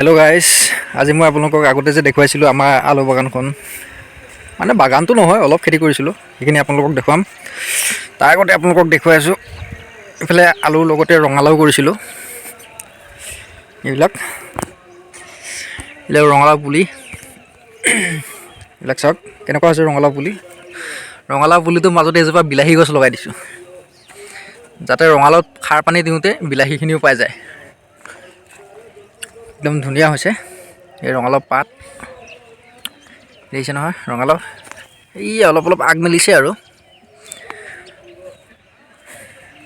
Hello' guys, আজি মই আপোনালোকক আগতে যে দেখুৱাইছিলোঁ আমাৰ আলু বাগানখন, মানে বাগানটো নহয় অলপ খেতি কৰিছিলোঁ, সেইখিনি আপোনালোকক দেখুৱাম। তাৰ আগতে আপোনালোকক দেখুৱাই আছোঁ, এইফালে আলুৰ লগতে ৰঙালাও কৰিছিলোঁ। এইবিলাক ৰঙালাও পুলি, এইবিলাক চাওক কেনেকুৱা হৈছে ৰঙালাও পুলি। ৰঙালাও পুলিটোৰ মাজতে এজোপা বিলাহী গছ লগাই দিছোঁ, যাতে ৰঙালাওত সাৰ পানী দিওঁতে বিলাহীখিনিও পাই যায়। একদম ধুনীয়া হৈছে এই ৰঙালাও পাত, দেখিছে নহয় ৰঙালাও। এই অলপ অলপ আগ মেলিছে আৰু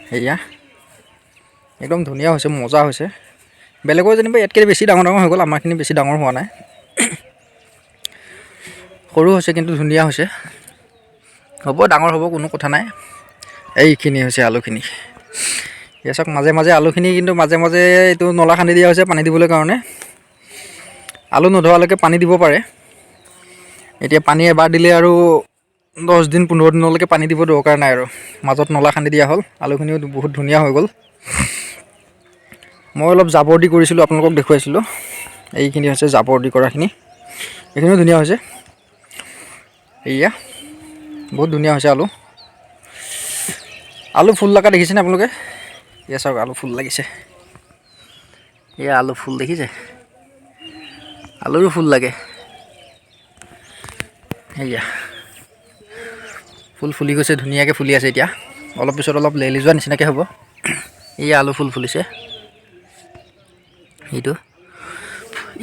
সেয়া একদম ধুনীয়া হৈছে, মজা হৈছে। বেলেগৰ যেনিবা ইয়াতকৈ বেছি ডাঙৰ ডাঙৰ হৈ গ'ল, আমাৰখিনি বেছি ডাঙৰ হোৱা নাই, সৰু হৈছে কিন্তু ধুনীয়া হৈছে। হ'ব, ডাঙৰ হ'ব, কোনো কথা নাই। এইখিনি হৈছে আলুখিনি। এই চাওক মাজে মাজে আলুখিনি, কিন্তু মাজে মাজে এইটো নলা খান্দি দিয়া হৈছে পানী দিবলৈ কাৰণে। আলু নধৰালৈকে পানী দিব পাৰে। এতিয়া পানী এবাৰ দিলে আৰু 10 দিন 15 দিনলৈকে পানী দিব দৰকাৰ নাই আৰু। মাজত নলা খান্দি দিয়া হ'ল, আলুখিনিও বহুত ধুনীয়া হৈ গ'ল। মই অলপ জাবৰ দি কৰিছিলোঁ, আপোনালোকক দেখুৱাইছিলোঁ। এইখিনি হৈছে জাবৰ দি কৰাখিনি, এইখিনিও ধুনীয়া হৈছে। এয়া বহুত ধুনীয়া হৈছে আলু। আলু ফুল লগা দেখিছেনে আপোনালোকে? এয়া চাওক আলু ফুল লাগিছে। এয়া আলু ফুল দেখিছে, আলুৰো ফুল লাগে। এয়া ফুল ফুলি গৈছে, ধুনীয়াকৈ ফুলি আছে। এতিয়া অলপ পিছত অলপ লেৰেলি যোৱা নিচিনাকৈ হ'ব। এয়া আলু ফুল ফুলিছে। এইটো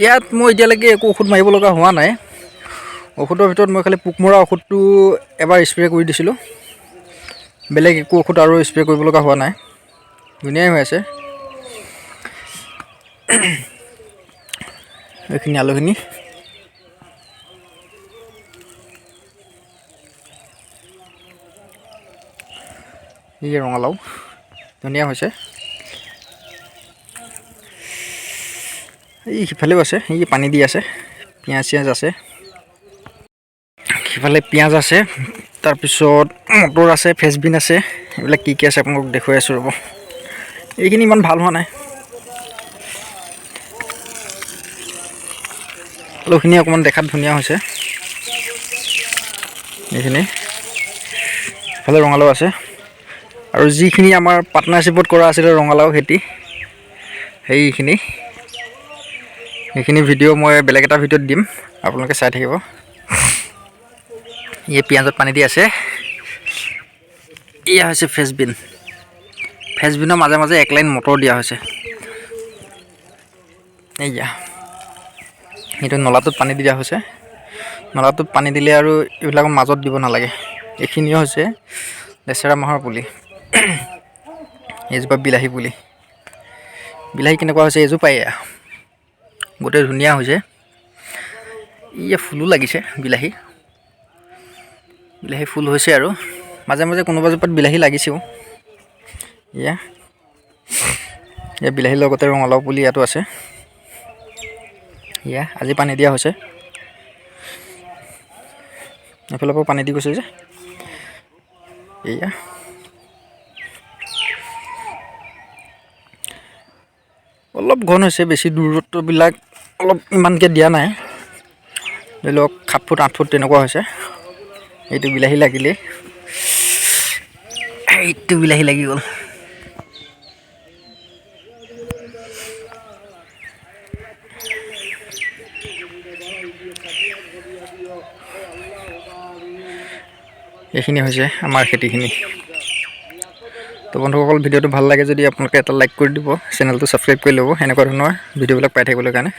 ইয়াত মই এতিয়ালৈকে একো ঔষধ মাৰিব লগা হোৱা নাই। ঔষধৰ ভিতৰত মই খালি পোক মৰা ঔষধটো এবাৰ স্প্ৰে কৰি দিছিলোঁ, বেলেগ একো ঔষধ আৰু স্প্ৰে কৰিব লগা হোৱা নাই। ধুনীয়াই হৈ আছে এইখিনি আলুখিনি। এই ৰঙালাও ধুনীয়া হৈছে। এই সিফালেও আছে, এই পানী দি আছে, পিঁয়াজ চিয়াজ আছে। সিফালে পিঁয়াজ আছে, তাৰপিছত মটৰ আছে, ফ্ৰেঞ্চবিন আছে, এইবিলাক কি কি আছে আপোনালোকক দেখুৱাই আছোঁ ৰ'ব। এইখিনি ইমান ভাল হোৱা নাই। আলুখিনি অকণমান দেখাত ধুনীয়া হৈছে। এইখিনি ইফালে ৰঙালাও আছে, আৰু যিখিনি আমাৰ পাৰ্টনাৰশ্বিপত কৰা আছিলে ৰঙালাও খেতি, সেইখিনি ভিডিঅ' মই বেলেগ এটা ভিডিঅ'ত দিম, আপোনালোকে চাই থাকিব। এই পিঁয়াজত পানী দি আছে। এয়া হৈছে ফ্ৰেঞ্চবিন, ফ্ৰেঞ্চবিনৰ মাজে মাজে এক লাইন মটৰ দিয়া হৈছে। এয়া এইটো নলাটোত পানী দিয়া হৈছে। নলাটোত পানী দিলে আৰু এইবিলাকৰ মাজত দিব নালাগে। এইখিনিও হৈছে লেচেৰা মাহৰ পুলি, এইজোপা বিলাহী পুলি। বিলাহী কেনেকুৱা হৈছে এজোপাই, এয়া গোটেই ধুনীয়া হৈছে। ইয়া ফুলো লাগিছে, বিলাহী ফুল হৈছে, আৰু মাজে মাজে কোনোবা জোপাত বিলাহী লাগিছেও। এয়া বিলাহীৰ লগতে ৰঙালাও পুলি ইয়াতো আছে। এয়া আজি পানী দিয়া হৈছে, এইফালৰ পৰা পানী দি গৈছে যে। এয়া অলপ ঘন হৈছে, বেছি দূৰত্ববিলাক অলপ ইমানকৈ দিয়া নাই। ধৰি লওক 7 ফুট 8 ফুট তেনেকুৱা হৈছে। এইটো বিলাহী লাগিলেই, এইটো বিলাহী লাগি গ'ল। এইখিনি হৈছে আমাৰ খেতিখিনি। তো বন্ধুসকল, ভিডিঅ'টো ভাল লাগে যদি আপোনালোকে এটা লাইক কৰি দিব, চেনেলটো ছাবস্ক্ৰাইব কৰি ল'ব। এনেকুৱা ধৰণৰ ভিডিঅ'বিলাক পাই থাকিবলৈ কাৰণে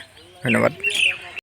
ধন্যবাদ।